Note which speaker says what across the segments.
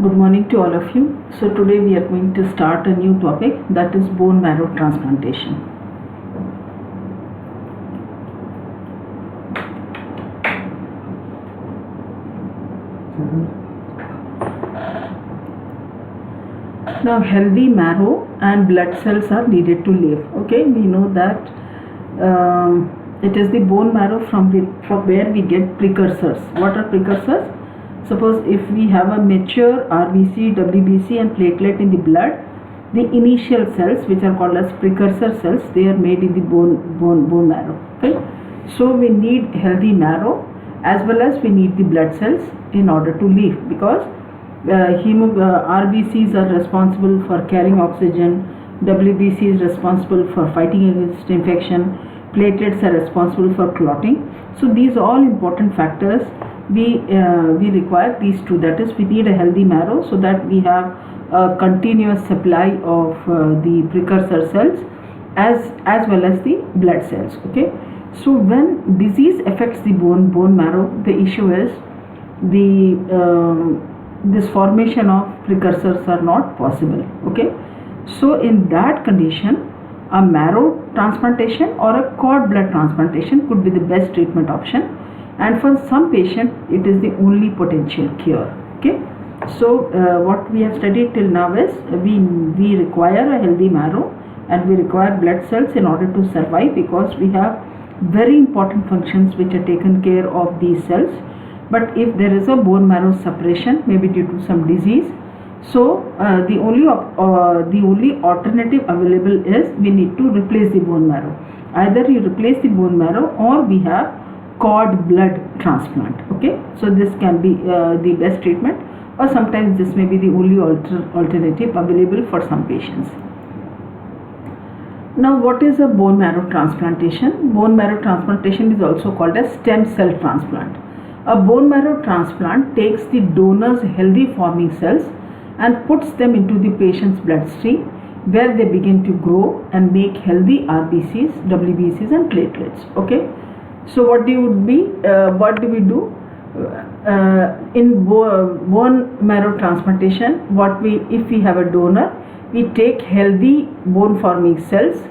Speaker 1: Good morning to all of you. So today we are going to start a new topic, that is bone marrow transplantation. Now healthy marrow and blood cells are needed to live. Okay, we know that it is the bone marrow from where we get precursors. What are precursors? Suppose if we have a mature RBC, WBC and platelet in the blood, the initial cells, which are called as precursor cells, they are made in the bone marrow. Okay, so we need healthy marrow as well as we need the blood cells in order to live, because RBCs are responsible for carrying oxygen, WBC is responsible for fighting against infection, platelets are responsible for clotting. So these are all important factors. We require these two, that is we need a healthy marrow so that we have a continuous supply of the precursor cells as well as the blood cells. Okay, so when disease affects the bone marrow, the issue is this formation of precursors are not possible. Okay, so in that condition a marrow transplantation or a cord blood transplantation could be the best treatment option, and for some patient it is the only potential cure. Okay, so what we have studied till now is we require a healthy marrow and we require blood cells in order to survive, because we have very important functions which are taken care of these cells. But if there is a bone marrow suppression, maybe due to some disease, so the only alternative available is we need to replace the bone marrow. Either you replace the bone marrow or we have cord blood transplant. Okay, so this can be the best treatment, or sometimes this may be the only alternative available for some patients. Now what is a bone marrow transplantation? Bone marrow transplantation is also called as stem cell transplant. A bone marrow transplant takes the donor's healthy forming cells and puts them into the patient's bloodstream, where they begin to grow and make healthy RBCs, WBCs and platelets. Okay, so what do we do in bone marrow transplantation? If we have a donor, we take healthy bone forming cells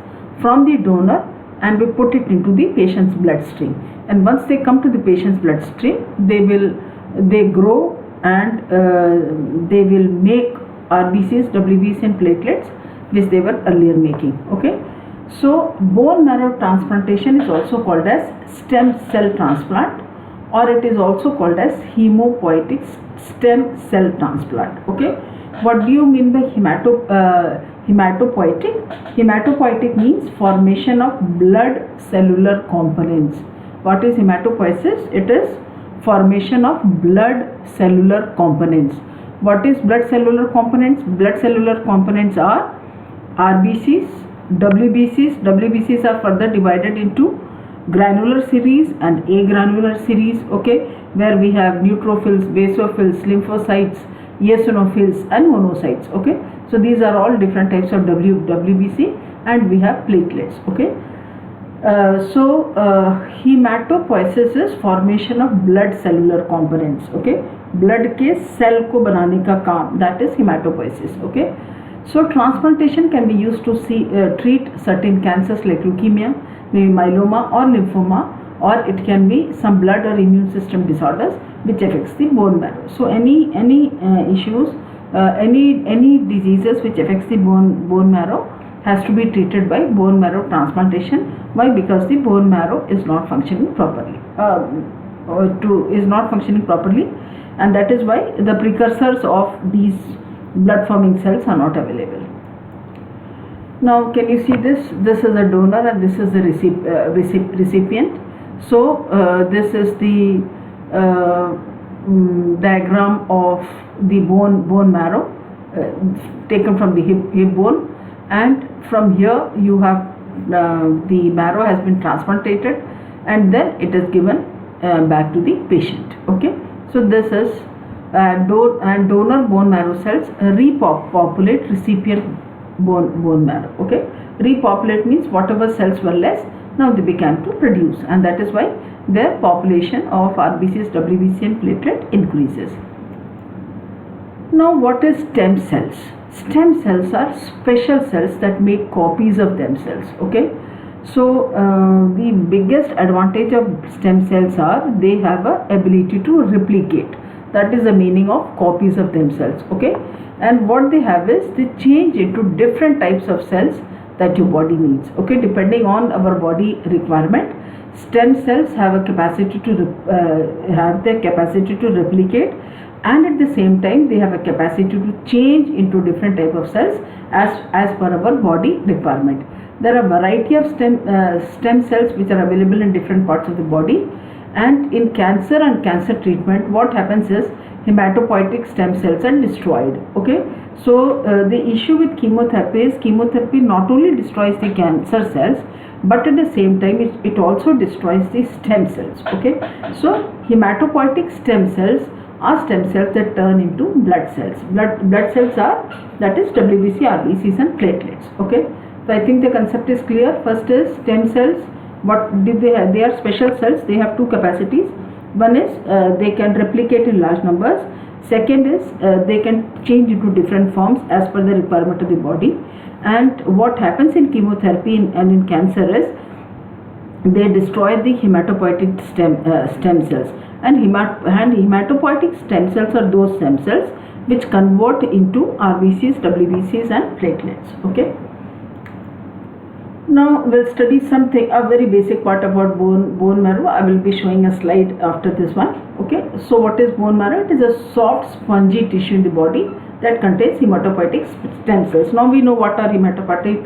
Speaker 1: from the donor and we put it into the patient's bloodstream, and once they come to the patient's bloodstream, they grow and they will make RBCs, WBCs and platelets which they were earlier making. Okay, so bone marrow transplantation is also called as stem cell transplant, or it is also called as hematopoietic stem cell transplant. Okay, what do you mean by hematopoietic? Hematopoietic means formation of blood cellular components. What is hematopoiesis? It is formation of blood cellular components. What is blood cellular components? Blood cellular components are RBCs, WBCs. WBCs are further divided into granular series and agranular series. Okay, where we have neutrophils, basophils, lymphocytes, eosinophils and monocytes. Okay, so these are all different types of WBC, and we have platelets. Okay, hematopoiesis is formation of blood cellular components. Okay, blood के cell को बनाने का काम, that is hematopoiesis. Okay, so transplantation can be used to treat certain cancers like leukemia, maybe myeloma or lymphoma, or it can be some blood or immune system disorders which affects the bone marrow. So any issues, any diseases which affects the bone marrow has to be treated by bone marrow transplantation. Why? Because the bone marrow is not functioning properly, and that is why the precursors of these blood forming cells are not available. Now can you see this? This is a donor and this is the recipient. So this is the diagram of the bone marrow taken from the hip bone, and from here you have the marrow has been transplanted and then it is given back to the patient. Okay, so this is donor bone marrow cells repopulate recipient bone marrow. Okay, repopulate means whatever cells were less, now they began to produce, and that is why their population of RBCs, WBC and platelet increases. Now, what is stem cells? Stem cells are special cells that make copies of themselves. Okay, so the biggest advantage of stem cells are they have a ability to replicate. That is the meaning of copies of themselves. Okay, and what they have is they change into different types of cells that your body needs. Okay, depending on our body requirement, stem cells have a capacity to replicate, and at the same time they have a capacity to change into different type of cells as per our body requirement. There are a variety of stem cells which are available in different parts of the body, and in cancer and cancer treatment, what happens is hematopoietic stem cells are destroyed. Okay, so the issue with chemotherapy is chemotherapy not only destroys the cancer cells, but at the same time it also destroys the stem cells. Okay, so hematopoietic stem cells are stem cells that turn into blood cells. Blood cells are, that is, WBC, RBCs and platelets. Okay, so I think the concept is clear. First is stem cells. What did they have? They are special cells. They have two capacities. One is they can replicate in large numbers. Second is they can change into different forms as per the requirement of the body. And what happens in chemotherapy and in cancer is they destroy the hematopoietic stem cells, and hematopoietic stem cells are those stem cells which convert into RBCs, WBCs and platelets. Okay. Now we'll study a very basic part about bone marrow. I will be showing a slide after this one. Okay, so what is bone marrow? It is a soft spongy tissue in the body that contains hematopoietic stem cells. Now we know what are hematopoietic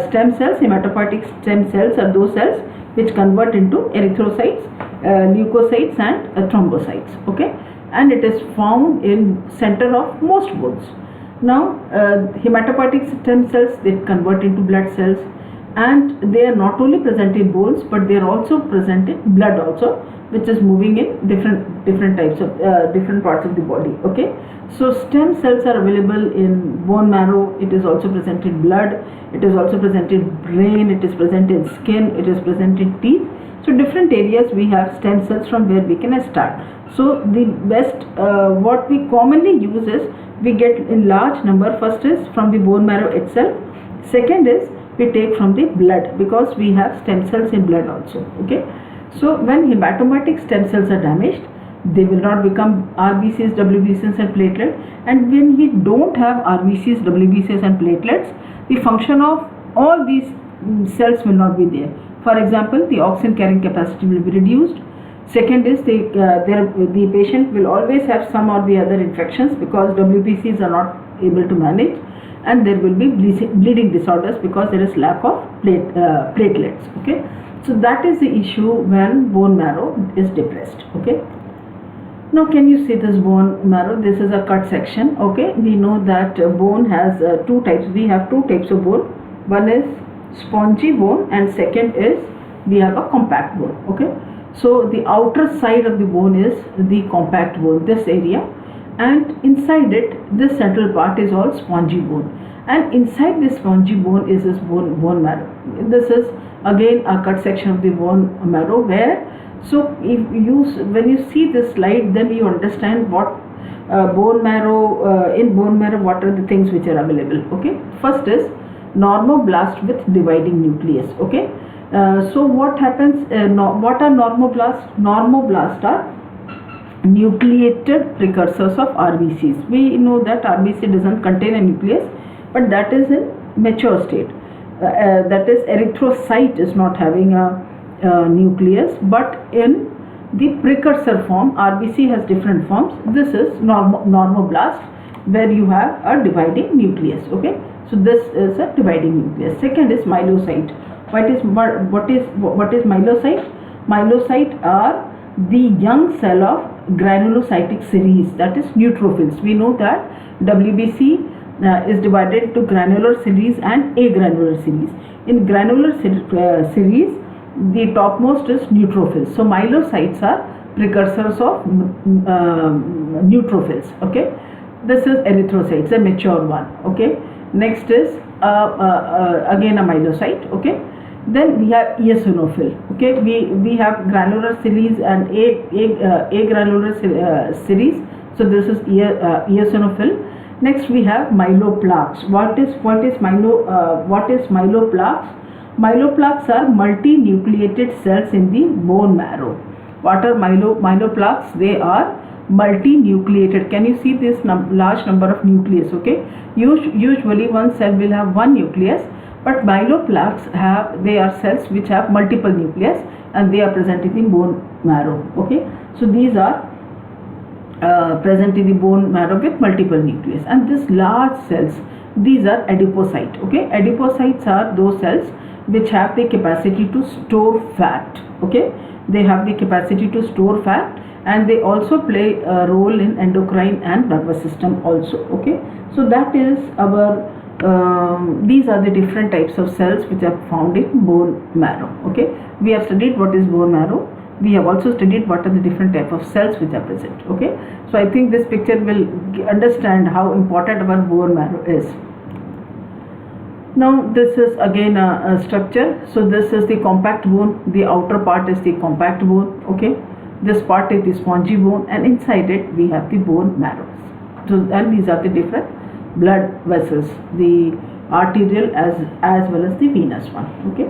Speaker 1: stem cells. Hematopoietic stem cells are those cells which convert into erythrocytes, leukocytes and thrombocytes. Okay, and it is found in center of most bones. Now hematopoietic stem cells, they convert into blood cells, and they are not only present in bones but they are also present in blood also, which is moving in different types of different parts of the body. Okay, so stem cells are available in bone marrow. It is also present in blood. It is also present in brain. It is present in skin. It is present in teeth. So different areas we have stem cells from where we can start. So the best what we commonly use is we get in large number. First is from the bone marrow itself. Second is we take from the blood, because we have stem cells in blood also. Okay, so when hematopoietic stem cells are damaged, they will not become RBCs, WBCs and platelets, and when we don't have RBCs, WBCs and platelets, the function of all these cells will not be there. For example, the oxygen carrying capacity will be reduced. Second is the patient will always have some or the other infections because WBCs are not able to manage, and there will be bleeding disorders because there is lack of platelets. Okay, so that is the issue when bone marrow is depressed. Okay, now can you see this bone marrow? This is a cut section. Okay, we know that bone has two types. We have two types of bone. One is spongy bone and second is we have a compact bone. Okay, so the outer side of the bone is the compact bone, this area, and inside it, this central part is all spongy bone, and inside this spongy bone is this bone marrow. This is again a cut section of the bone marrow, where, so when you see this slide, then you understand what bone marrow, in bone marrow what are the things which are available. Okay, first is normoblast with dividing nucleus. Okay, so what happens, what are normoblasts? Normoblasts are nucleated precursors of RBCs. We know that RBC doesn't contain a nucleus, but that is in mature state. That is, erythrocyte is not having a nucleus, but in the precursor form, RBC has different forms. This is normoblast, where you have a dividing nucleus. Okay, so this is a dividing nucleus. Second is myelocyte. What is myelocyte? Myelocyte are the young cell of granulocytic series, that is neutrophils. We know that WBC is divided into granular series and agranular series. In granular series, the topmost is neutrophils. So myelocytes are precursors of neutrophils. Okay, this is erythrocytes, a mature one. Okay, next is again a myelocyte. Okay, then we have eosinophil. Okay, we have granular series and agranular series. So this is eosinophil. Next we have myeloplaques. What is myeloplaques? Myeloplaques are multinucleated cells in the bone marrow. What are myeloplaques? They are multinucleated. Can you see this large number of nucleus? Okay, usually one cell will have one nucleus, but myeloplaques they are cells which have multiple nucleus, and they are present in the bone marrow. Okay, so these are present in the bone marrow with multiple nucleus, and these large cells, these are adipocytes. Okay, adipocytes are those cells which have the capacity to store fat. Okay, they have the capacity to store fat, and they also play a role in endocrine and nervous system also. Okay, so that is our these are the different types of cells which are found in bone marrow. Okay, we have studied what is bone marrow. We have also studied what are the different type of cells which are present. Okay, so I think this picture will understand how important our bone marrow is. Now this is again a structure. So this is the compact bone, the outer part is the compact bone. Okay, this part is the spongy bone, and inside it we have the bone marrow. So, and these are the different blood vessels, the arterial as well as the venous one. Okay,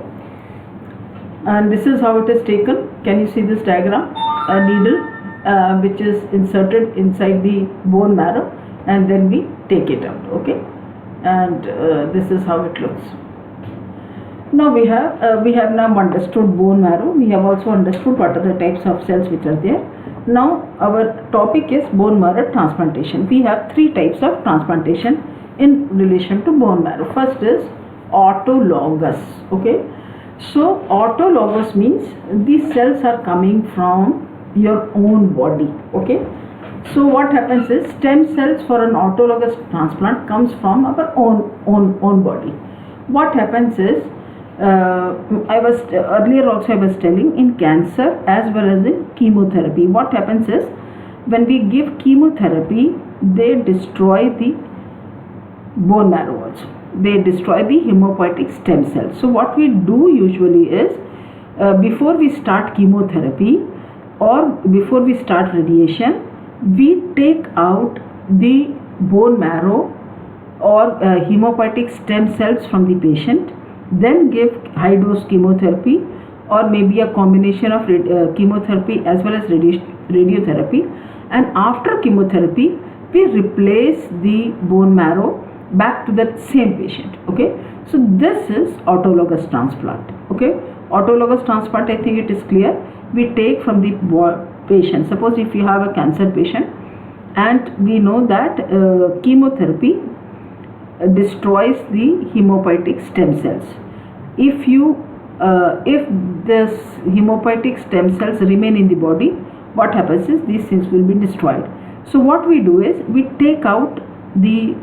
Speaker 1: and this is how it is taken. Can you see this diagram? A needle which is inserted inside the bone marrow, and then we take it out. Okay, and this is how it looks. Now we have now understood bone marrow. We have also understood what are the types of cells which are there. Now our topic is bone marrow transplantation. We have three types of transplantation in relation to bone marrow. First is autologous. Okay, so autologous means these cells are coming from your own body. Okay, so what happens is stem cells for an autologous transplant comes from our own body. What happens is earlier also I was telling, in cancer as well as in chemotherapy, what happens is when we give chemotherapy, they destroy the bone marrow also. They destroy the hematopoietic stem cells. So what we do usually is before we start chemotherapy or before we start radiation, we take out the bone marrow or hematopoietic stem cells from the patient, then give high dose chemotherapy or maybe a combination of chemotherapy as well as radiotherapy, and after chemotherapy we replace the bone marrow back to that same patient. Okay, so this is autologous transplant. Okay, autologous transplant, I think it is clear. We take from the patient. Suppose if you have a cancer patient and we know that chemotherapy destroys the hematopoietic stem cells. If this hematopoietic stem cells remain in the body, what happens is these things will be destroyed. So what we do is we take out the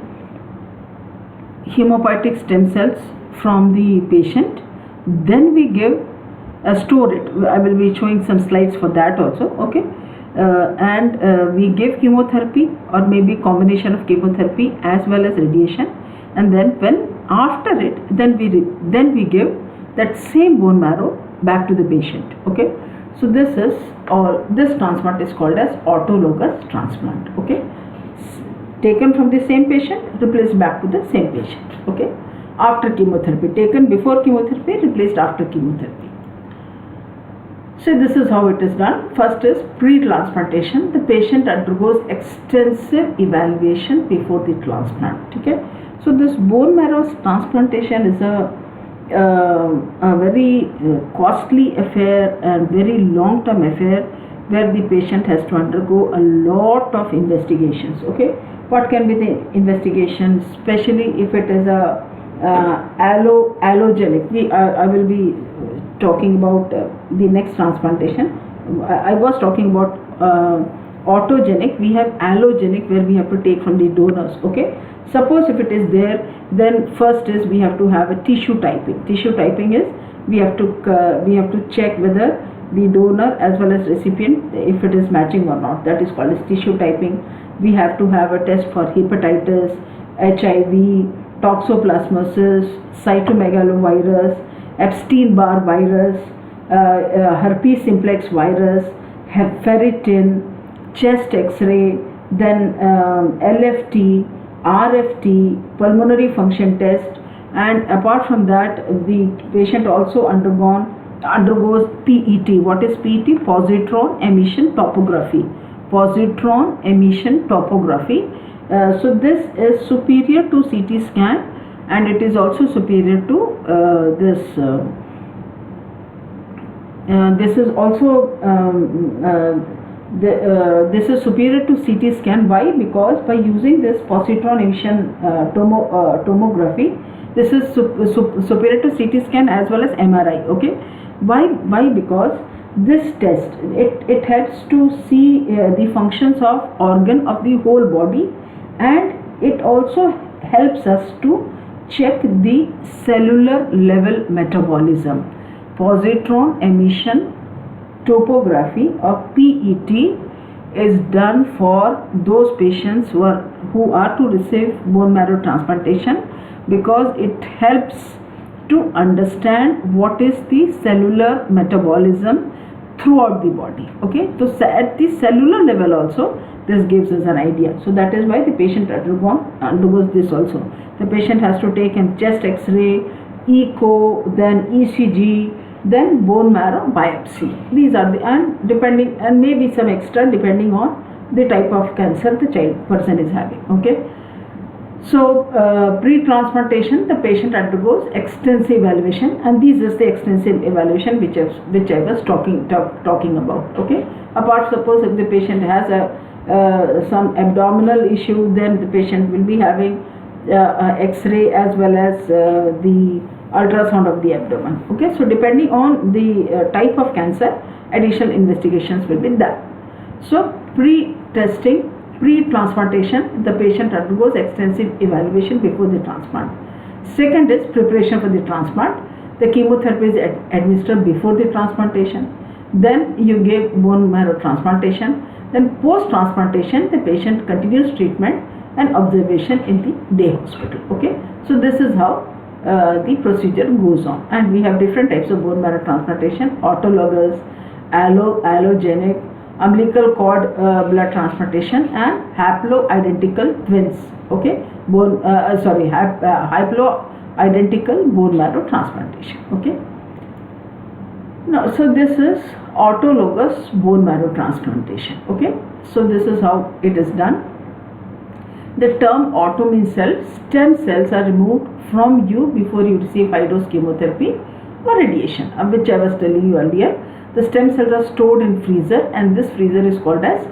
Speaker 1: hematopoietic stem cells from the patient, then we give store it. I will be showing some slides for that also. Okay, and we give chemotherapy or maybe combination of chemotherapy as well as radiation, and then when after it then we give that same bone marrow back to the patient. Okay, so this transplant is called as autologous transplant. Okay, taken from the same patient, replaced back to the same patient. Okay, after chemotherapy, taken before chemotherapy, replaced after chemotherapy. So this is how it is done. First is pre-transplantation. The patient undergoes extensive evaluation before the transplant. Okay, so this bone marrow transplantation is a very costly affair and very long-term affair where the patient has to undergo a lot of investigations. Okay, what can be the investigations, especially if it is a allogenic. I will be talking about the next transplantation. I was talking about autogenic. We have allogenic where we have to take from the donors. Okay, suppose if it is there, then first is we have to have a tissue typing. Tissue typing is we have to check whether the donor as well as recipient, if it is matching or not. That is called as tissue typing. We have to have a test for hepatitis, HIV, toxoplasmosis, cytomegalovirus, Epstein-Barr virus, herpes simplex virus, ferritin, chest X-ray, then LFT, RFT, pulmonary function test, and apart from that, the patient also undergoes PET. What is PET? Positron emission tomography. Positron emission tomography. So this is superior to CT scan, and it is also superior to this is also this is superior to CT scan. Why? Because by using this positron emission tomography, this is superior to CT scan as well as MRI. Okay, why? Because this test, it helps to see the functions of organ of the whole body, and it also helps us to check the cellular level metabolism. Positron emission tomography or PET is done for those patients who are to receive bone marrow transplantation, because it helps to understand what is the cellular metabolism throughout the body. Okay, so at the cellular level also this gives us an idea. So that is why the patient undergoes this also. The patient has to take a chest x-ray, echo, then ECG, then bone marrow biopsy. These are the, and maybe some extra depending on the type of cancer the person is having. Okay, so pre-transplantation, the patient undergoes extensive evaluation, and this is the extensive evaluation which I was talking about. Okay, apart, suppose if the patient has some abdominal issue, then the patient will be having X-ray as well as the ultrasound of the abdomen. Okay, so depending on the type of cancer, additional investigations will be done. So pre-testing, pre-transplantation, the patient undergoes extensive evaluation before the transplant. Second is preparation for the transplant. The chemotherapy is administered before the transplantation. Then you give bone marrow transplantation. Then post-transplantation, the patient continues treatment and observation in the day hospital. Okay, so this is how the procedure goes on. And we have different types of bone marrow transplantation: autologous, allogenic, umbilical cord blood transplantation, and haplo-identical twins. Okay, haplo-identical bone marrow transplantation. Okay, now so this is autologous bone marrow transplantation. Okay, so this is how it is done. The term auto means stem cells are removed from you before you receive high-dose chemotherapy or radiation, which I was telling you earlier. The stem cells are stored in freezer, and this freezer is called as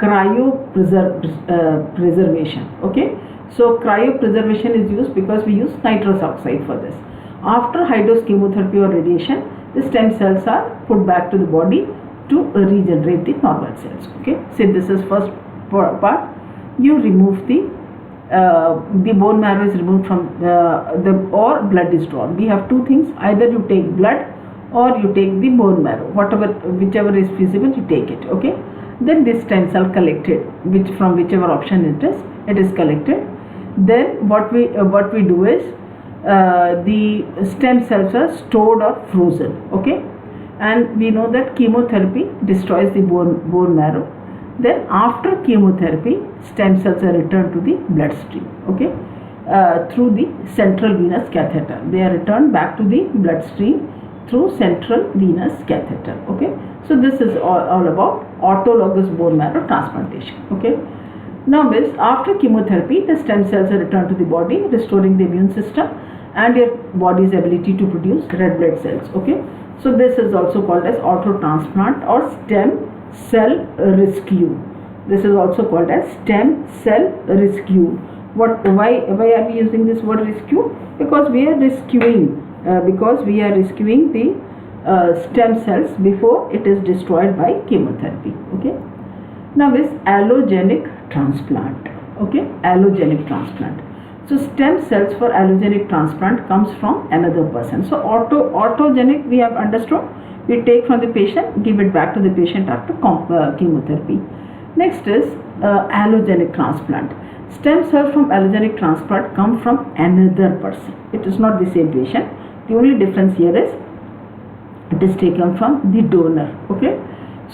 Speaker 1: cryopreservation. Okay, so cryopreservation is used because we use nitrous oxide for this. After high-dose chemotherapy or radiation, the stem cells are put back to the body to regenerate the normal cells. Okay, so this is first part. You remove the bone marrow is removed from or blood is drawn. We have two things: either you take blood or you take the bone marrow, whichever is feasible, you take it. Okay, then this stem cell collected, from whichever option it is collected. Then what we do is the stem cells are stored or frozen. Okay, and we know that chemotherapy destroys the bone marrow. Then after chemotherapy, stem cells are returned to the bloodstream. Okay, through the central venous catheter. They are returned back to the bloodstream through central venous catheter. Okay, so this is all about autologous bone marrow transplantation. Okay, now after chemotherapy, the stem cells are returned to the body, restoring the immune system and your body's ability to produce red blood cells. Okay, so this is also called as auto transplant or stem cell rescue. This is also called as stem cell rescue. Why are we using this word rescue? Because we are rescuing the stem cells before it is destroyed by chemotherapy. Okay, now is allogenic transplant. Okay, allogenic transplant. So stem cells for allogenic transplant comes from another person. So autogenic we have understood. We take from the patient, give it back to the patient after chemotherapy. Next is allogenic transplant. Stem cells from allogenic transplant come from another person. It is not the same patient. The only difference here is it is taken from the donor. Okay,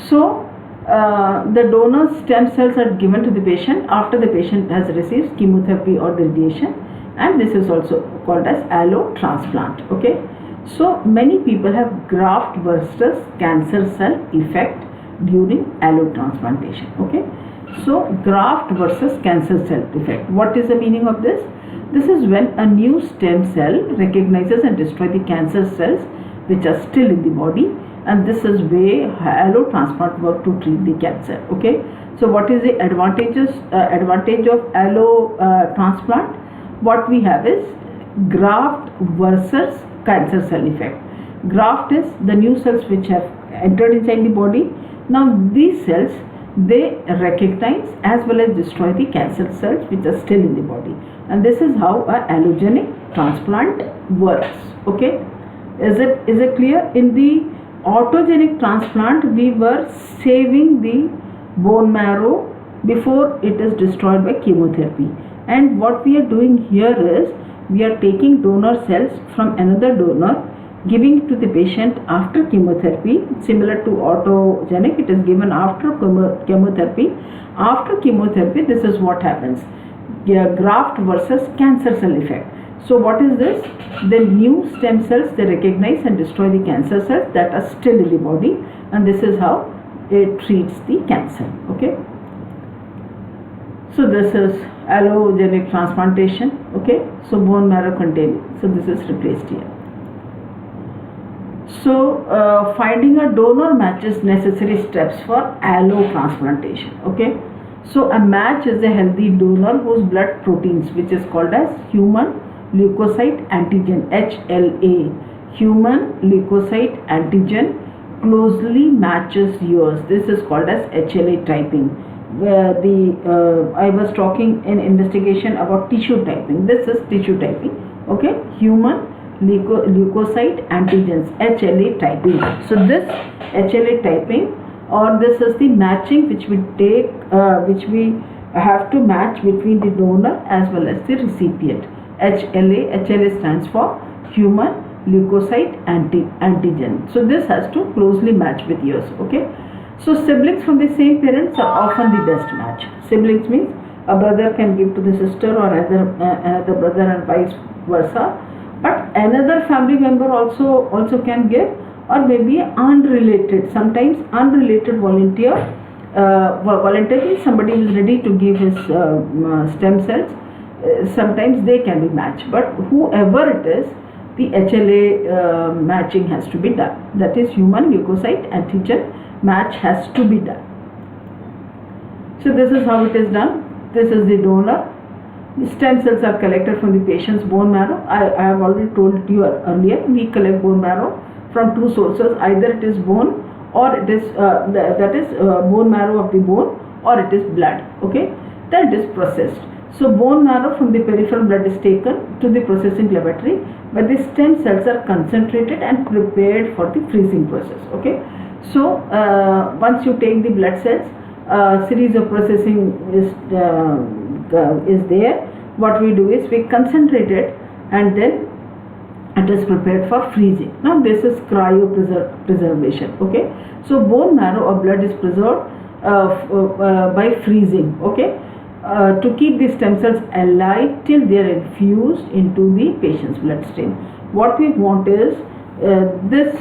Speaker 1: so The donor stem cells are given to the patient after the patient has received chemotherapy or the radiation, and this is also called as allotransplant. Okay, so many people have graft versus cancer cell effect during allotransplantation. Okay, so graft versus cancer cell effect. What is the meaning of this? This is when a new stem cell recognizes and destroys the cancer cells which are still in the body, and this is way allotransplant work to treat the cancer. Okay, so what is the advantage of allotransplant? What we have is graft versus cancer cell effect. Graft is the new cells which have entered inside the body. Now these cells, they recognize as well as destroy the cancer cells which are still in the body, and this is how a allogenic transplant works. Okay, is it clear? In the autogenic transplant, we were saving the bone marrow before it is destroyed by chemotherapy, and what we are doing here is we are taking donor cells from another donor, giving it to the patient after chemotherapy. Similar to autogenic, it is given after chemotherapy. After chemotherapy, this is what happens: graft versus cancer cell effect. So what is this? The new stem cells, they recognize and destroy the cancer cells that are still in the body, and this is how it treats the cancer. Okay, so this is allogenic transplantation. Okay, so bone marrow containing, so this is replaced here. So finding a donor matches necessary steps for allotransplantation. Okay, so a match is a healthy donor whose blood proteins, which is called as human leukocyte antigen, HLA, human leukocyte antigen, closely matches yours. This is called as HLA typing. I was talking in investigation about tissue typing. This is tissue typing. Okay, human leukocyte antigens, HLA typing. So this HLA typing, or this is the matching which we take, which we have to match between the donor as well as the recipient. HLA stands for human leukocyte antigen. So this has to closely match with yours. Okay, so siblings from the same parents are often the best match. Siblings means a brother can give to the sister, or another brother, and vice versa. But another family member also can give, or maybe unrelated. Sometimes unrelated volunteer. Volunteer means somebody is ready to give his stem cells. Sometimes they can be matched, but whoever it is, the HLA matching has to be done. That is, human leukocyte antigen match has to be done. So this is how it is done. This is the donor. The stem cells are collected from the patient's bone marrow. I have already told you earlier, we collect bone marrow from two sources. Either it is bone, or it is bone marrow of the bone, or it is blood. Okay, then it is processed. So bone marrow from the peripheral blood is taken to the processing laboratory, where the stem cells are concentrated and prepared for the freezing process. Okay, so once you take the blood cells, a series of processing is there. What we do is we concentrate it, and then it is prepared for freezing. Now this is cryopreservation. Okay, so bone marrow or blood is preserved by freezing. Okay, to keep the stem cells alive till they are infused into the patient's bloodstream. What we want is this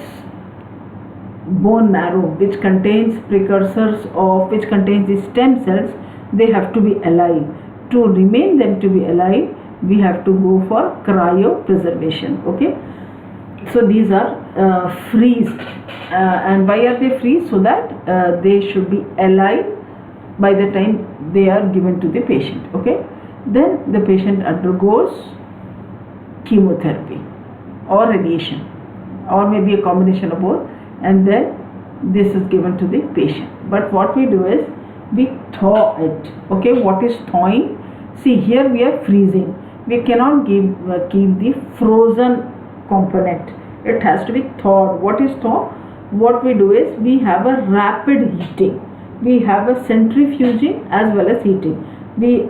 Speaker 1: bone marrow, which contains precursors of, which contains the stem cells, they have to be alive. To remain them to be alive, we have to go for cryopreservation. Okay, so these are freezed, and why are they freezed? So that they should be alive by the time they are given to the patient. Okay, then the patient undergoes chemotherapy or radiation, or maybe a combination of both, and then this is given to the patient. But what we do is we thaw it. Okay, what is thawing? See, here we are freezing. We cannot keep the frozen component. It has to be thawed. What is thaw? What we do is we have a rapid heating. We have a centrifuging as well as heating. We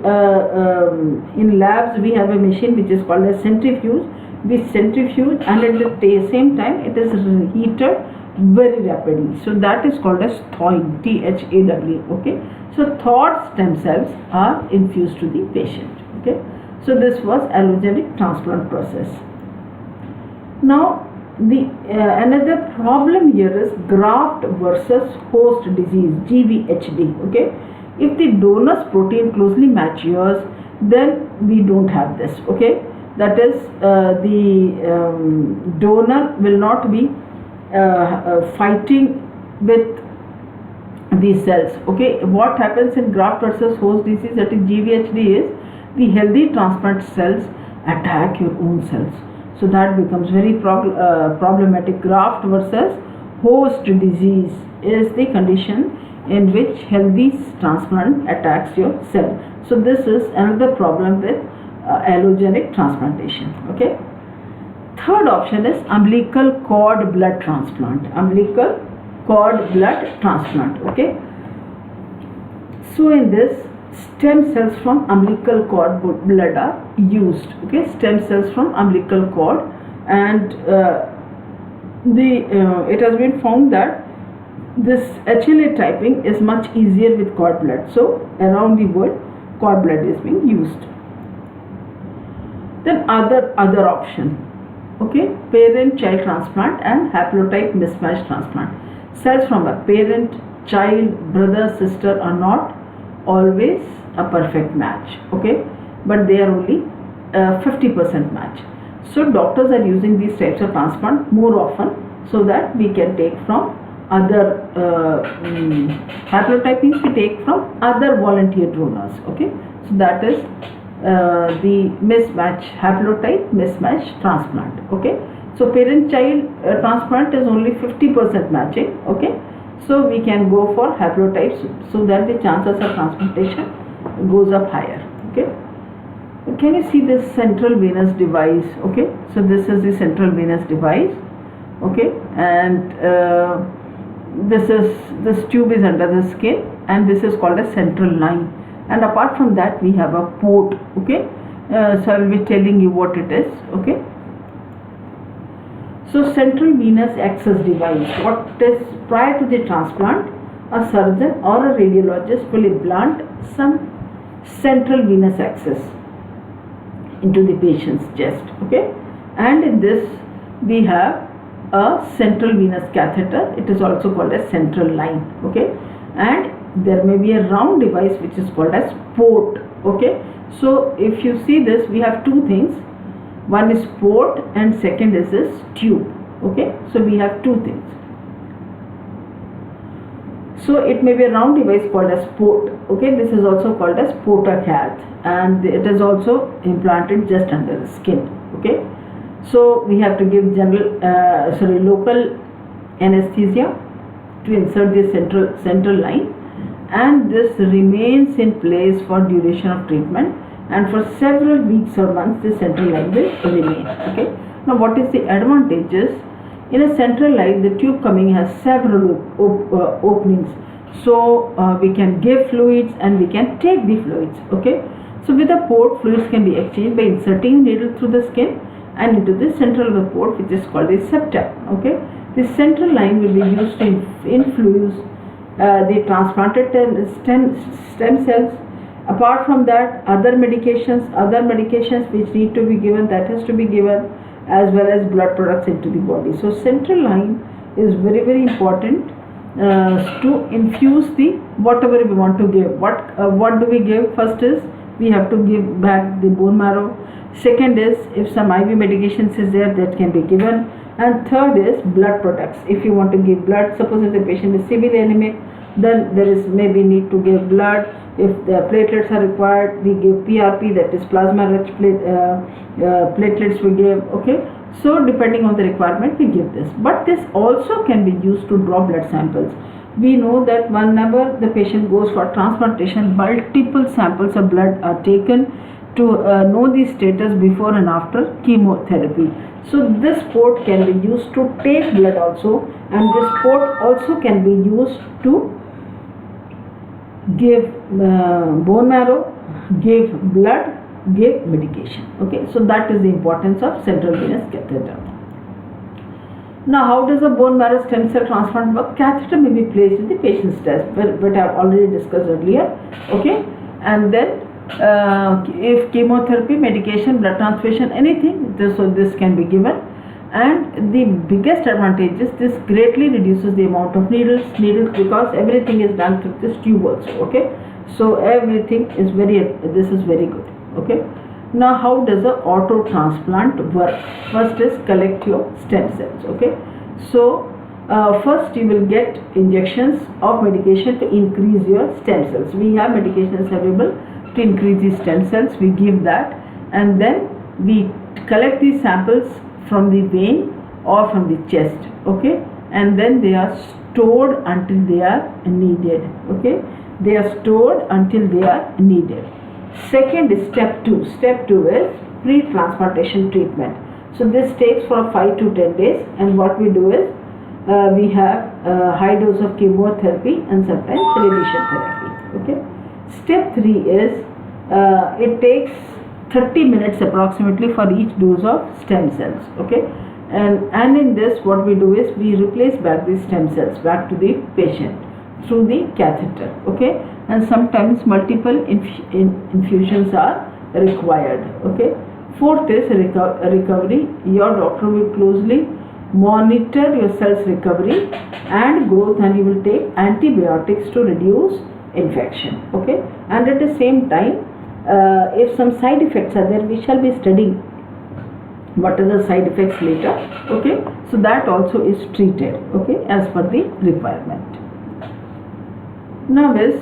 Speaker 1: in labs we have a machine which is called a centrifuge. We centrifuge, and at the same time it is heated very rapidly. So that is called as thawing, THAW. Okay. So thawed stem cells are infused to the patient. Okay. So this was allogenic transplant process. Now the another problem here is graft versus host disease, GVHD. Okay. If the donor's protein closely matches, then we don't have this. Okay. That is, the donor will not be fighting with these cells. Okay, what happens in graft versus host disease, that is GVHD, is the healthy transplant cells attack your own cells. So that becomes very problematic. Graft versus host disease is the condition in which healthy transplant attacks your cell. So this is another problem with allogenic transplantation. Okay. Third option is umbilical cord blood transplant. Umbilical cord blood transplant. Okay. So in this, stem cells from umbilical cord blood are used. Okay. Stem cells from umbilical cord, and it has been found that this HLA typing is much easier with cord blood. So around the world, cord blood is being used. Then other option. Okay, parent-child transplant and haplotype mismatch transplant. Cells from a parent, child, brother, sister are not always a perfect match. Okay, but they are only 50% match. So doctors are using these types of transplant more often, so that we can take from other haplotypings we take from other volunteer donors. Okay, so that is the mismatch, haplotype mismatch transplant. Okay, so parent child transplant is only 50% matching. Okay, so we can go for haplotypes, so that the chances of transplantation goes up higher. Okay, can you see this central venous device? Okay, so this is the central venous device. Okay, and this tube is under the skin, and this is called a central line. And apart from that, we have a port. Okay, so I will be telling you what it is. Okay, so central venous access device. What is, prior to the transplant, a surgeon or a radiologist will implant some central venous access into the patient's chest. Okay, and in this we have a central venous catheter. It is also called as central line. Okay, and there may be a round device which is called as port. Okay, so if you see this, we have two things. One is port and second is this tube. Okay, so we have two things. So it may be a round device called as port. Okay, this is also called as portacath, and it is also implanted just under the skin. Okay, so we have to give local anesthesia to insert the central line, and this remains in place for duration of treatment, and for several weeks or months the central line will remain. Okay, now what is the advantages? In a central line, the tube coming has several openings, so we can give fluids and we can take the fluids. Okay, so with a port, fluids can be exchanged by inserting a needle through the skin and into the central of the port, which is called the septum. Okay, the central line will be used to infuse the transplanted stem cells. Apart from that, other medications which need to be given, that has to be given, as well as blood products into the body. So central line is very, very important to infuse the whatever we want to give. What do we give? First is we have to give back the bone marrow. Second is, if some IV medications is there, that can be given. And third is blood products. If you want to give blood, suppose if the patient is severely anemic, then there is maybe need to give blood. If the platelets are required, we give PRP, that is plasma rich platelets we give. Okay, so depending on the requirement we give this. But this also can be used to draw blood samples. We know that whenever the patient goes for transplantation, multiple samples of blood are taken to know the status before and after chemotherapy. So this port can be used to take blood also, and this port also can be used to give bone marrow, give blood, give medication. Okay, so that is the importance of central venous catheter. Now, how does a bone marrow stem cell transplant work? Catheter may be placed in the patient's chest, but I have already discussed earlier. Okay, and then if chemotherapy, medication, blood transfusion, anything, this can be given. And the biggest advantage is this greatly reduces the amount of needles because everything is done through this tube also. Okay, so everything is this is very good. Okay. Now, how does a auto transplant work? First is collect your stem cells. Okay, so first you will get injections of medication to increase your stem cells. We have medications available to increase the stem cells. We give that, and then we collect these samples from the vein or from the chest. Okay, and then they are stored until they are needed. Okay, they are stored until they are needed. Second is step 2. Step 2 is pre-transplantation treatment. So this takes for 5 to 10 days, and what we do is we have high dose of chemotherapy and sometimes radiation therapy. Okay. Step 3 is it takes 30 minutes approximately for each dose of stem cells. Okay, and in this what we do is we replace back the stem cells back to the patient through the catheter. Okay, and sometimes multiple infusions are required. Okay. Fourth is recovery. Your doctor will closely monitor your cells recovery and growth, and you will take antibiotics to reduce infection. Okay, and at the same time if some side effects are there, we shall be studying what are the side effects later. Okay, so that also is treated, okay, as per the requirement. Now is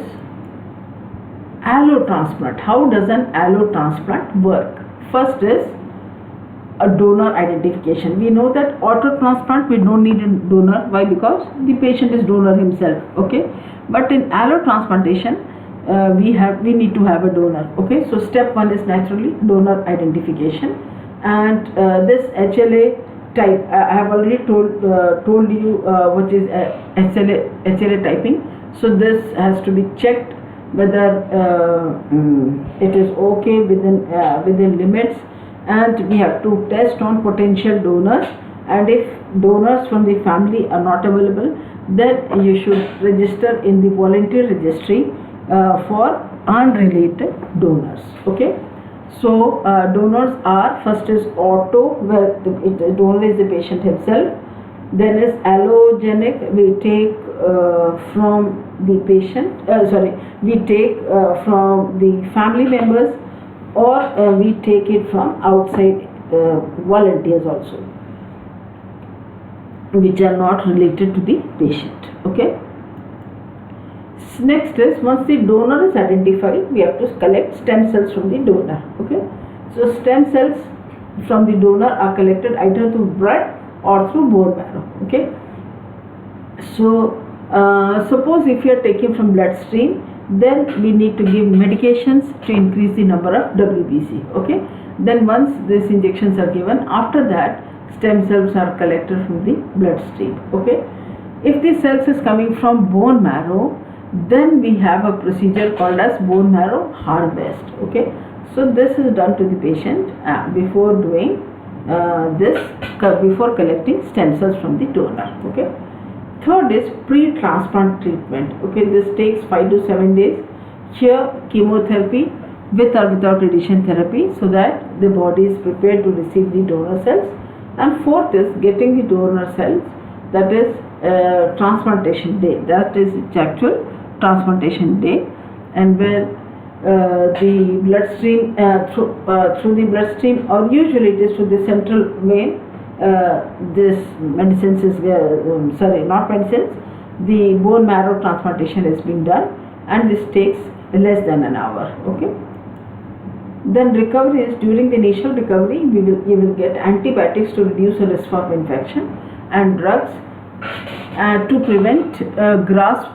Speaker 1: allotransplant. How does an allotransplant work? First is a donor identification. We know that autotransplant we don't need a donor. Why? Because the patient is donor himself. Okay, but in allotransplantation we need to have a donor. Okay, so step 1 is naturally donor identification, and this HLA type I have already told you what is HLA typing. So this has to be checked whether it is okay within limits, and we have to test on potential donors, and if donors from the family are not available, then you should register in the volunteer registry for unrelated donors. Okay, so donors are, first is auto, where the donor is the patient himself. Then is allogenic, we take from the patient, we take from the family members, or we take it from outside volunteers also, which are not related to the patient. Okay. Next is, once the donor is identified, we have to collect stem cells from the donor. Okay. So stem cells from the donor are collected either through blood or through bone marrow. Okay. So suppose if you are taking from bloodstream, then we need to give medications to increase the number of WBC. Okay. Then once these injections are given, after that stem cells are collected from the bloodstream. Okay. If the cells is coming from bone marrow, then we have a procedure called as bone marrow harvest. Okay. So this is done to the patient before doing before collecting stem cells from the donor. Okay. Third is pre-transplant treatment. Okay, this takes 5 to 7 days. Here chemotherapy with or without radiation therapy, so that the body is prepared to receive the donor cells. And fourth is getting the donor cells, that is transplantation day. That is its actual transplantation day, and where the bloodstream through the bloodstream, or usually it is through the central vein. This medicines is not medicines, the bone marrow transplantation is being done, and this takes less than an hour. Okay. Then recovery is, during the initial recovery you will get antibiotics to reduce the risk of infection, and drugs to prevent graft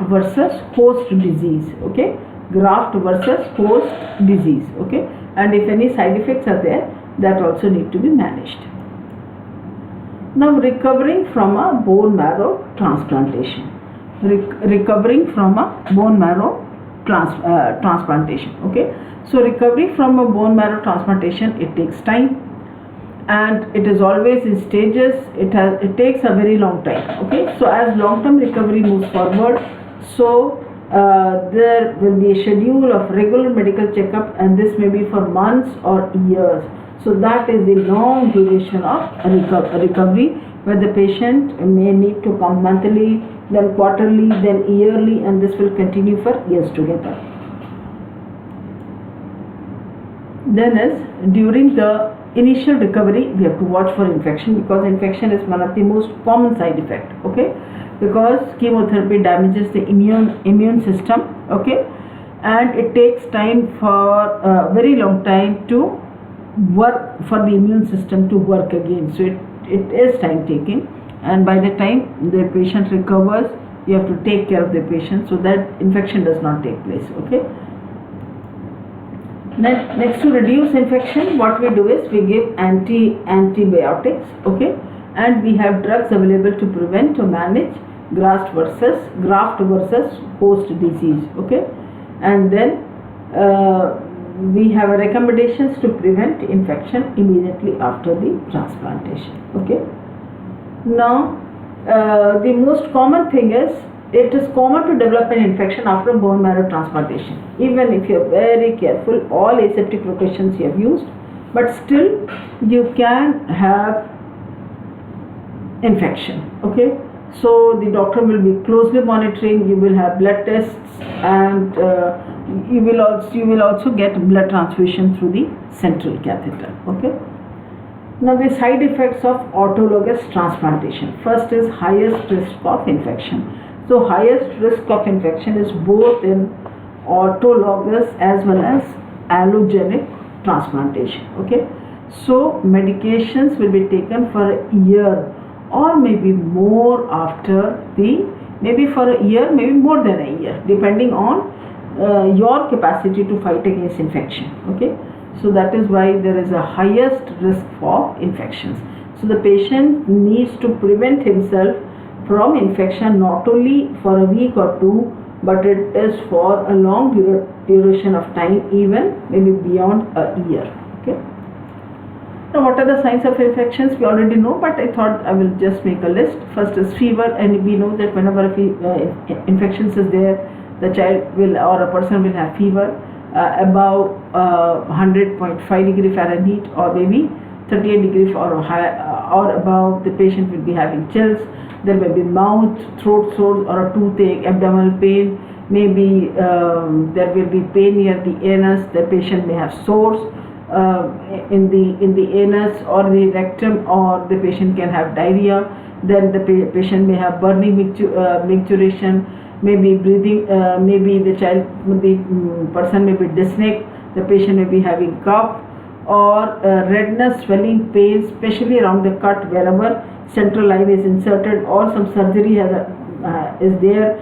Speaker 1: versus host disease. Okay, graft versus host disease. Okay, and if any side effects are there, that also need to be managed. Now, recovering from a bone marrow transplantation. Recovering from a bone marrow transplantation. Okay, so recovery from a bone marrow transplantation, it takes time. and it is always in stages. It takes a very long time. Okay, so as long-term recovery moves forward, so there will be a schedule of regular medical checkup, and this may be for months or years. So that is the long duration of recovery, where the patient may need to come monthly, then quarterly, then yearly, and this will continue for years together. Then is during the initial recovery, we have to watch for infection, because infection is one of the most common side effect. Okay, because chemotherapy damages the immune system. Okay, and it takes time for a very long time to work, for the immune system to work again. So it is time taking, and by the time the patient recovers, you have to take care of the patient so that infection does not take place. Okay. Next, to reduce infection, what we do is we give antibiotics. Okay, and we have drugs available to prevent or manage graft versus host disease. Okay, and then we have recommendations to prevent infection immediately after the transplantation. Okay, now the most common thing is, it is common to develop an infection after bone marrow transplantation. Even if you are very careful, all aseptic precautions you have used, but still you can have infection. Okay, so the doctor will be closely monitoring. You will have blood tests, and you will also get blood transfusion through the central catheter. Okay. Now the side effects of autologous transplantation. First is highest risk of infection. So highest risk of infection is both in autologous as well as allogenic transplantation. Okay, so medications will be taken for a year or maybe more after maybe for a year, maybe more than a year, depending on your capacity to fight against infection. Okay, so that is why there is a highest risk of infections. So the patient needs to prevent himself from infection not only for a week or two, but it is for a long duration of time, even maybe beyond a year. Okay. Now, what are the signs of infections? We already know, but I thought I will just make a list. First is fever, and we know that whenever infections is there, the child will, or a person will have fever above 100.5 degree Fahrenheit, or maybe 38 degrees or higher, or above. The patient will be having chills. There may be mouth, throat sores, or a toothache, abdominal pain. Maybe there will be pain near the anus. The patient may have sores in the anus or the rectum, or the patient can have diarrhea. Then the patient may have burning micturition, maybe breathing, maybe the person may be dyspneic. The patient may be having cough, or redness, swelling, pain, especially around the cut wherever central line is inserted, or some surgery is there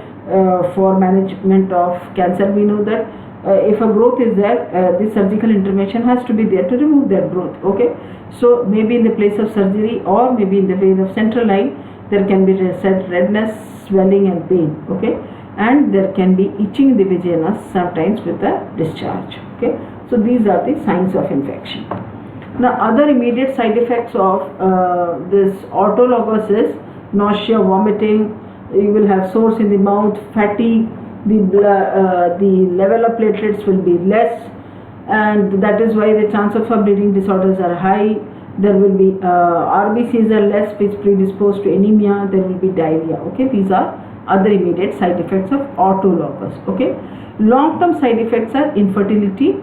Speaker 1: for management of cancer. We know that if a growth is there, the surgical intervention has to be there to remove that growth. Okay, so maybe in the place of surgery, or maybe in the vein of central line, there can be redness, swelling and pain. Okay, and there can be itching in the vagina, sometimes with a discharge. Okay, so these are the signs of infection. Now, other immediate side effects of this autologous is nausea, vomiting. You will have sores in the mouth, fatigue. The level of platelets will be less, and that is why the chance of bleeding disorders are high. There will be RBCs are less, which predispose to anemia. There will be diarrhea. Okay, these are other immediate side effects of autologous. Okay, long-term side effects are infertility,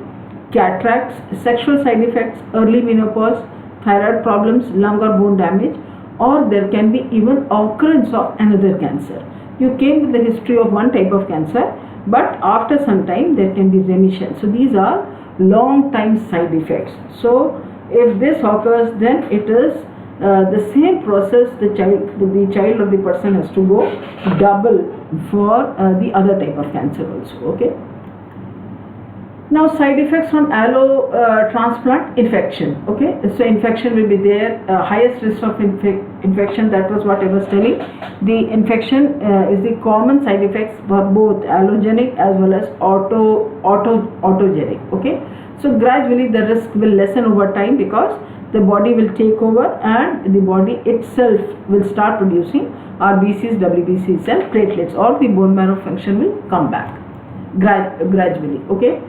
Speaker 1: cataracts, sexual side effects, early menopause, thyroid problems, lung or bone damage, or there can be even occurrence of another cancer. You came with the history of one type of cancer, but after some time there can be remission. So these are long time side effects. So if this occurs, then it is the same process. The child or the person has to go double for the other type of cancer also. Okay. Now, side effects on allo transplant: infection. Okay, so infection will be there. Highest risk of infection. That was what I was telling. The infection is the common side effects for both allogenic as well as autogenic. Okay, so gradually the risk will lessen over time, because the body will take over and the body itself will start producing RBCs, WBCs and platelets, or the bone marrow function will come back gradually. Okay.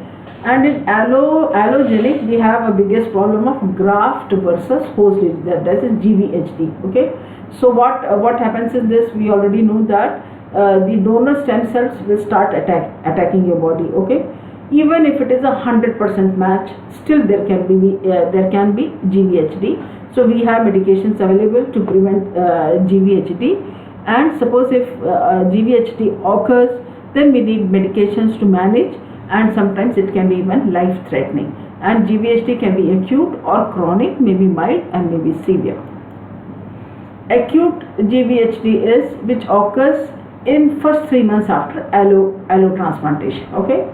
Speaker 1: And in allogenic, we have a biggest problem of graft versus host disease, that is GVHD. Okay. So what happens in this, we already know that the donor stem cells will start attacking your body. Okay. Even if it is 100% match, still there can be GVHD. So we have medications available to prevent GVHD. And suppose if GVHD occurs, then we need medications to manage, and sometimes it can be even life-threatening. And GVHD can be acute or chronic, maybe mild and maybe severe. Acute GVHD is which occurs in first 3 months after allo transplantation. Okay.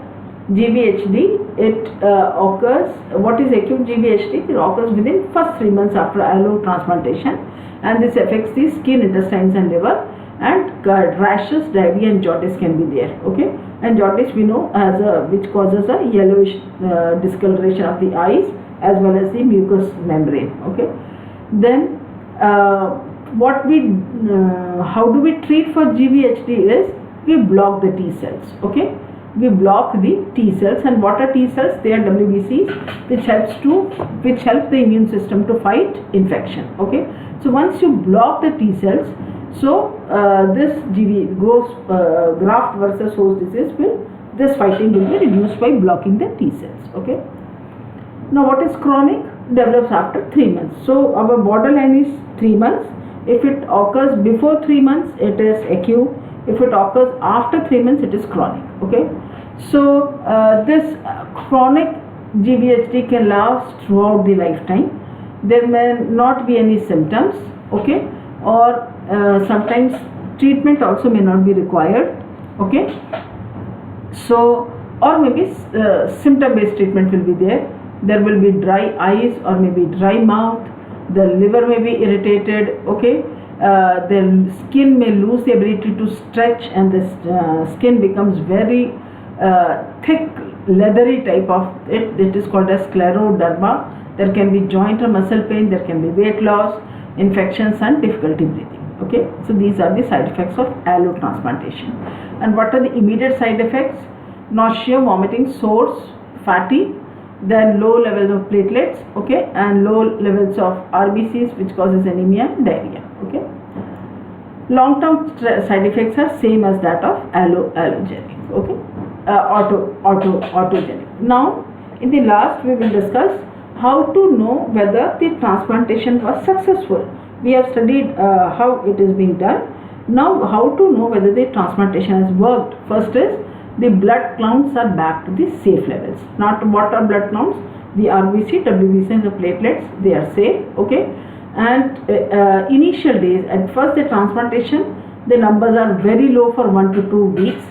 Speaker 1: GVHD, it occurs, what is acute GVHD? It occurs within first 3 months after allo transplantation, and this affects the skin, intestines and liver, and rashes, diarrhea and jaundice can be there. Okay. And jaundice we know as which causes a yellowish discoloration of the eyes as well as the mucous membrane. Okay. Then how do we treat for GVHD is we block the T cells. Okay. We block the T cells, and what are T cells? They are WBCs, which help the immune system to fight infection. Okay. So once you block the T cells, so this graft versus host disease this fighting will be reduced by blocking the T cells. Okay. Now what is chronic? Develops after 3 months. So our borderline is 3 months. If it occurs before 3 months, it is acute. If it occurs after 3 months, it is chronic. Okay. So this chronic GVHD can last throughout the lifetime. There may not be any symptoms. Okay. Or sometimes treatment also may not be required. Okay. So, or maybe symptom based treatment will be there. There will be dry eyes or maybe dry mouth. The liver may be irritated. Okay. The skin may lose the ability to stretch, and the skin becomes very thick, leathery type of it. It is called as scleroderma. There can be joint or muscle pain. There can be weight loss, infections and difficulty breathing. Okay. So these are the side effects of allo transplantation. And what are the immediate side effects? Nausea, vomiting, sores, fatty, then low levels of platelets. Okay. And low levels of RBCs, which causes anemia and diarrhea. Okay. Long-term side effects are same as that of allogenic. Okay. Autogenic. Now in the last we will discuss how to know whether the transplantation was successful. We have studied how it is being done. Now how to know whether the transplantation has worked? First is the blood counts are back to the safe levels. Not what are blood counts? The RBC, WBC and the platelets, they are safe. Okay. And initial days, at first the transplantation, the numbers are very low for 1 to 2 weeks.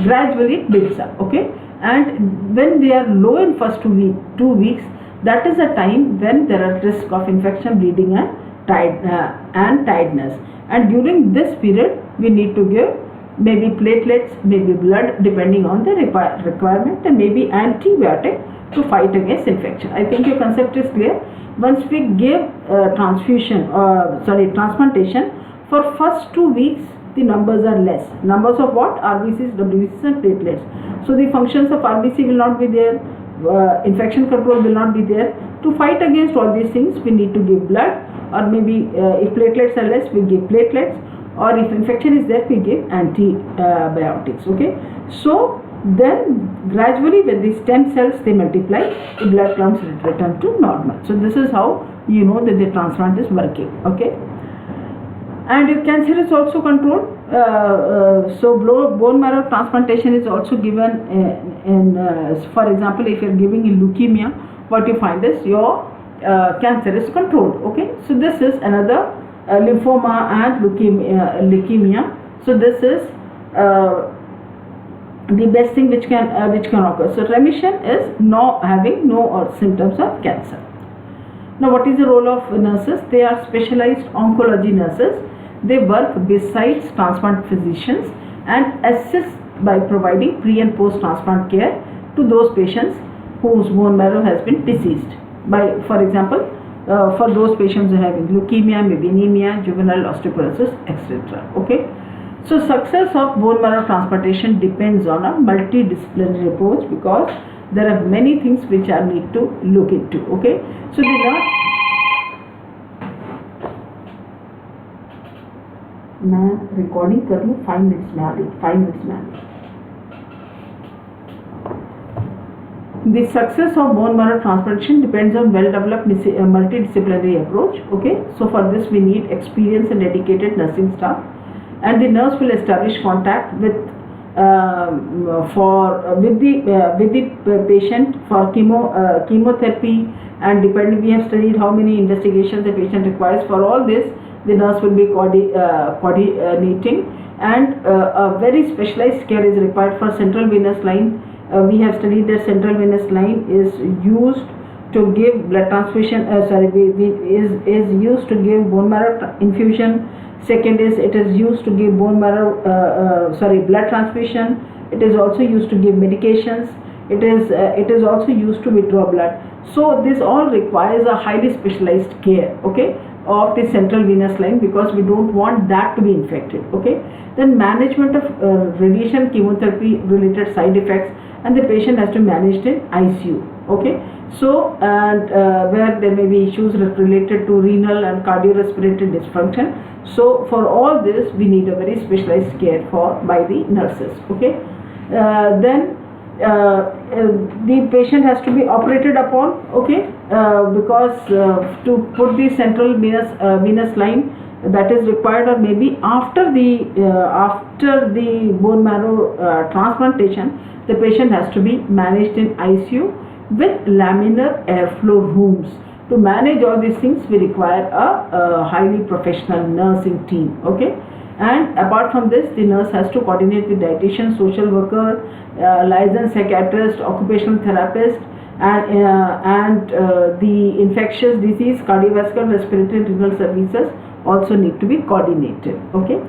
Speaker 1: Gradually it builds up. Okay. And when they are low in first 2 weeks, that is a time when there are risk of infection, bleeding and tiredness. And during this period, we need to give maybe platelets, maybe blood, depending on the requirement, and maybe antibiotic to fight against infection. I think your concept is clear. Once we give transplantation, for first 2 weeks, the numbers are less. Numbers of what? RBCs, WBCs and platelets. So the functions of RBC will not be there. Infection control will not be there. To fight against all these things, we need to give blood, or maybe if platelets are less, we give platelets, or if infection is there, we give antibiotics. Okay. So then gradually when the stem cells they multiply, the blood counts return to normal. So this is how you know that the transplant is working. Okay. And if cancer is also controlled, so bone marrow transplantation is also given for example, if you are giving in leukemia, what you find is your cancer is controlled. Okay. So this is another lymphoma and leukemia. So this is the best thing which can occur. So remission is having no symptoms of cancer. Now what is the role of nurses? They are specialized oncology nurses. They work besides transplant physicians and assist by providing pre and post transplant care to those patients whose bone marrow has been deceased. For example, for those patients who have leukemia, maybe anemia, juvenile osteoporosis, etc. Okay. So success of bone marrow transplantation depends on a multidisciplinary approach, because there are many things which are need to look into. Okay. So the nurse, मैं recording कर लूँ 5 minutes में आ रही, 5 minutes में आ रही. The success of bone marrow transplantation depends on well-developed multidisciplinary approach. Okay, so for this we need experienced and dedicated nursing staff, and the nurse will establish contact with the patient for chemotherapy, and depending, we have studied how many investigations the patient requires. For all this, the nurse will be coordinating, and a very specialized care is required for central venous line. We have studied that central venous line is used to give blood transfusion. Is used to give bone marrow infusion. Second is, it is used to give bone marrow blood transfusion. It is also used to give medications. It is also used to withdraw blood. So this all requires a highly specialized care, okay, of the central venous line, because we don't want that to be infected. Okay. Then management of radiation chemotherapy related side effects, and the patient has to manage it in ICU. Okay. So, and where there may be issues related to renal and cardiorespiratory dysfunction. So for all this we need a very specialized care by the nurses. Okay. Then the patient has to be operated upon. Okay. Because to put the central venous line, that is required, or maybe after the bone marrow transplantation, the patient has to be managed in ICU with laminar airflow rooms. To manage all these things, we require a highly professional nursing team. Okay. And apart from this, the nurse has to coordinate with dietitian, social worker, licensed psychiatrist, occupational therapist, and the infectious disease, cardiovascular, respiratory, renal services also need to be coordinated. Okay.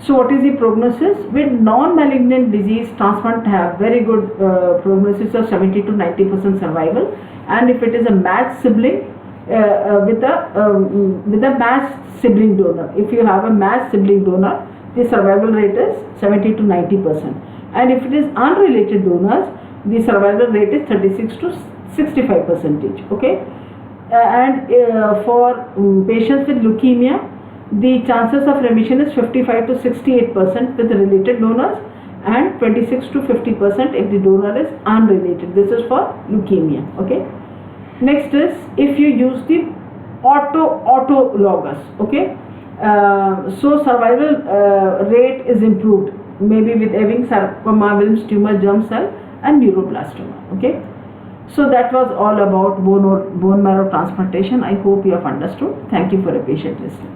Speaker 1: So what is the prognosis? With non-malignant disease, transplant have very good prognosis of 70 to 90% survival, and if it is a matched sibling with a matched sibling donor, if you have a matched sibling donor, the survival rate is 70 to 90%, and if it is unrelated donors, the survival rate is 36 to 65%. Okay. And for patients with leukemia, the chances of remission is 55 to 68% with related donors, and 26 to 50% if the donor is unrelated. This is for leukemia. Okay. Next is, if you use the autologous. Okay. So survival rate is improved, maybe with Ewing sarcoma, Wilms tumor, germ cell, and neuroblastoma. Okay. So that was all about bone marrow transplantation. I hope you have understood. Thank you for a patient listening.